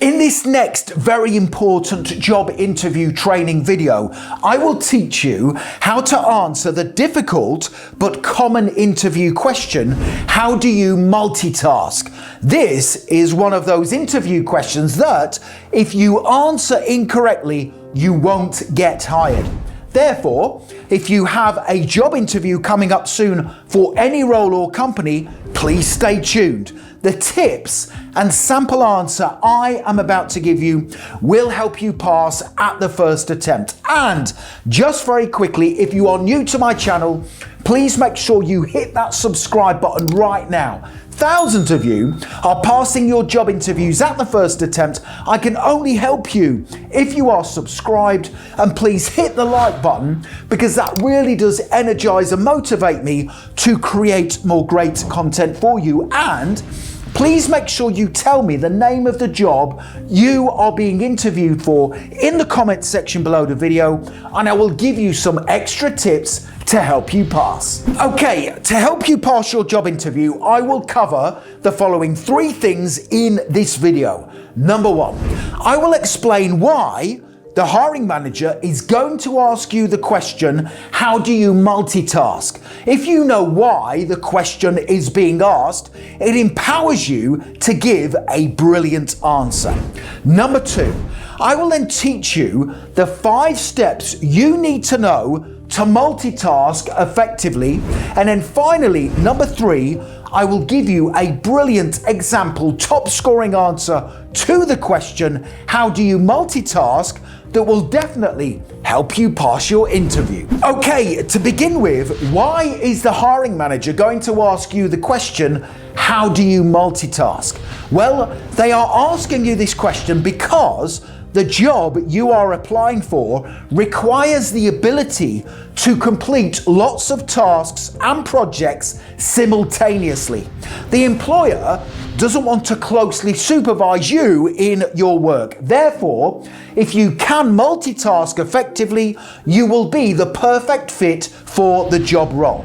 In this next very important job interview training video, I will teach you how to answer the difficult but common interview question, how do you multitask? This is one of those interview questions that, if you answer incorrectly, you won't get hired. Therefore, if you have a job interview coming up soon for any role or company, please stay tuned. The tips and sample answer I am about to give you will help you pass at the first attempt. And just very quickly, if you are new to my channel, please make sure you hit that subscribe button right now. Thousands of you are passing your job interviews at the first attempt. I can only help you if you are subscribed, and please hit the like button because that really does energize and motivate me to create more great content for you. And please make sure you tell me the name of the job you are being interviewed for in the comment section below the video, and I will give you some extra tips to help you pass. Okay, to help you pass your job interview, I will cover the following 3 things in this video. Number 1, I will explain why the hiring manager is going to ask you the question, how do you multitask? If you know why the question is being asked, it empowers you to give a brilliant answer. Number 2, I will then teach you the 5 steps you need to know to multitask effectively. And then finally, number 3, I will give you a brilliant example, top scoring answer to the question, how do you multitask, that will definitely help you pass your interview. Okay, to begin with, why is the hiring manager going to ask you the question, how do you multitask? Well, they are asking you this question because the job you are applying for requires the ability to complete lots of tasks and projects simultaneously. The employer doesn't want to closely supervise you in your work. Therefore, if you can multitask effectively, you will be the perfect fit for the job role.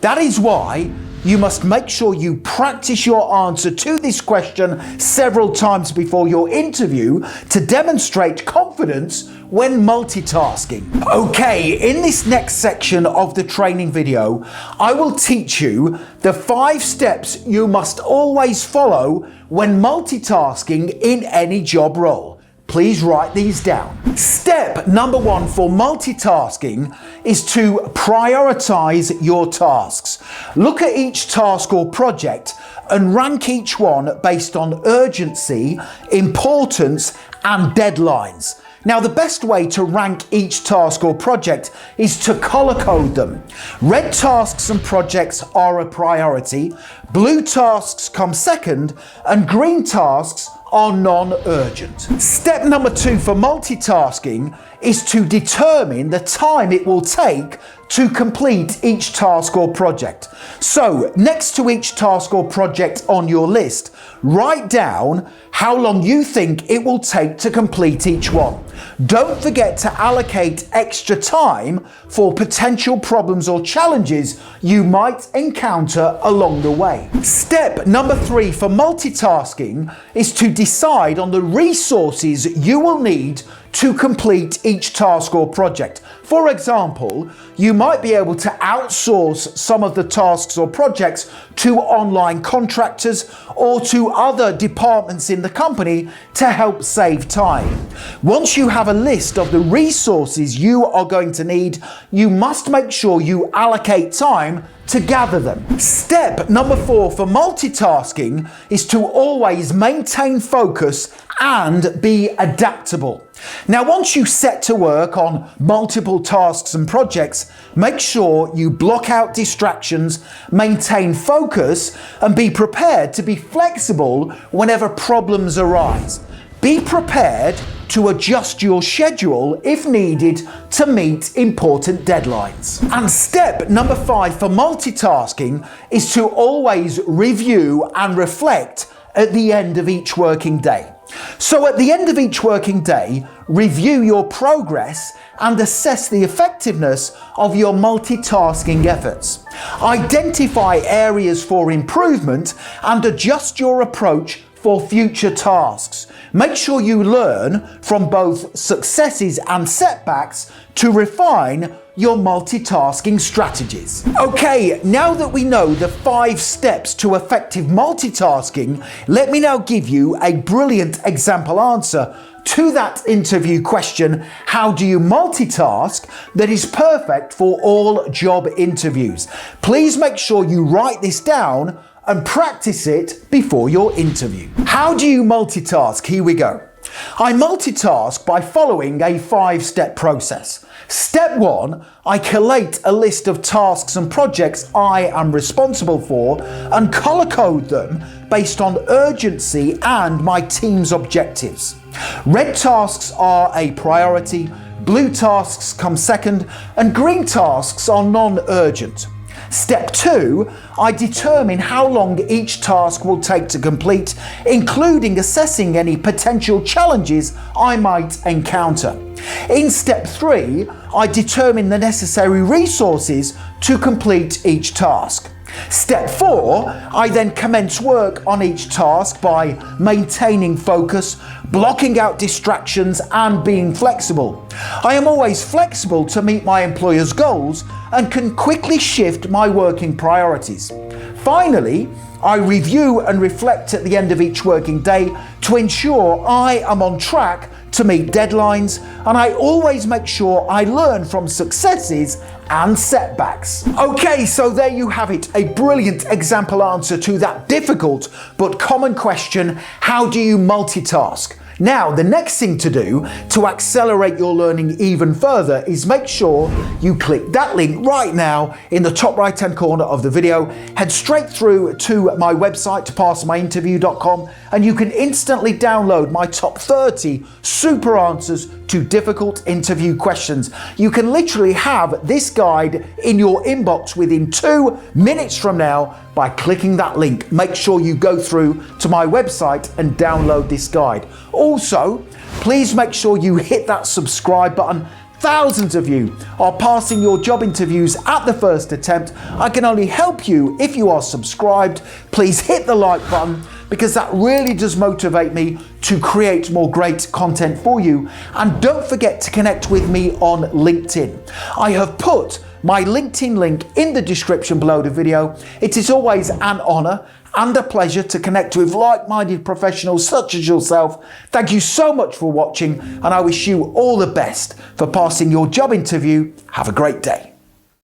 That is why you must make sure you practice your answer to this question several times before your interview to demonstrate confidence when multitasking. Okay, in this next section of the training video, I will teach you the 5 steps you must always follow when multitasking in any job role. Please write these down. Step number 1 for multitasking is to prioritize your tasks. Look at each task or project and rank each one based on urgency, importance, and deadlines. Now, the best way to rank each task or project is to color code them. Red tasks and projects are a priority, blue tasks come second, and green tasks are non-urgent. Step number 2 for multitasking is to determine the time it will take to complete each task or project. So, next to each task or project on your list, write down how long you think it will take to complete each one. Don't forget to allocate extra time for potential problems or challenges you might encounter along the way. Step number 3 for multitasking is to decide on the resources you will need to complete each task or project. For example, you might be able to outsource some of the tasks or projects to online contractors or to other departments in the company to help save time. Once you have a list of the resources you are going to need, you must make sure you allocate time to gather them. Step number 4 for multitasking is to always maintain focus and be adaptable. Now, once you set to work on multiple tasks and projects, make sure you block out distractions, maintain focus, and be prepared to be flexible whenever problems arise. Be prepared to adjust your schedule if needed to meet important deadlines. And step number 5 for multitasking is to always review and reflect at the end of each working day. So at the end of each working day, review your progress and assess the effectiveness of your multitasking efforts. Identify areas for improvement and adjust your approach for future tasks. Make sure you learn from both successes and setbacks to refine your multitasking strategies. Okay, now that we know the 5 steps to effective multitasking, let me now give you a brilliant example answer to that interview question, how do you multitask, that is perfect for all job interviews. Please make sure you write this down and practice it before your interview. How do you multitask? Here we go. I multitask by following a 5-step process. Step 1, I collate a list of tasks and projects I am responsible for and color code them based on urgency and my team's objectives. Red tasks are a priority, blue tasks come second, and green tasks are non-urgent. Step 2, I determine how long each task will take to complete, including assessing any potential challenges I might encounter. In step 3, I determine the necessary resources to complete each task. Step 4, I then commence work on each task by maintaining focus, blocking out distractions and being flexible. I am always flexible to meet my employer's goals and can quickly shift my working priorities. Finally, I review and reflect at the end of each working day to ensure I am on track to meet deadlines, and I always make sure I learn from successes and setbacks. Okay, so there you have it, a brilliant example answer to that difficult but common question, how do you multitask? Now, the next thing to do to accelerate your learning even further is make sure you click that link right now in the top right hand corner of the video. Head straight through to my website, passmyinterview.com, and you can instantly download my top 30 super answers to difficult interview questions. You can literally have this guide in your inbox within 2 minutes from now by clicking that link. Make sure you go through to my website and download this guide. Also, please make sure you hit that subscribe button. Thousands of you are passing your job interviews at the first attempt. I can only help you if you are subscribed. Please hit the like button because that really does motivate me to create more great content for you. And don't forget to connect with me on LinkedIn. I have put my LinkedIn link in the description below the video. It is always an honor and a pleasure to connect with like-minded professionals such as yourself. Thank you so much for watching, and I wish you all the best for passing your job interview. Have a great day.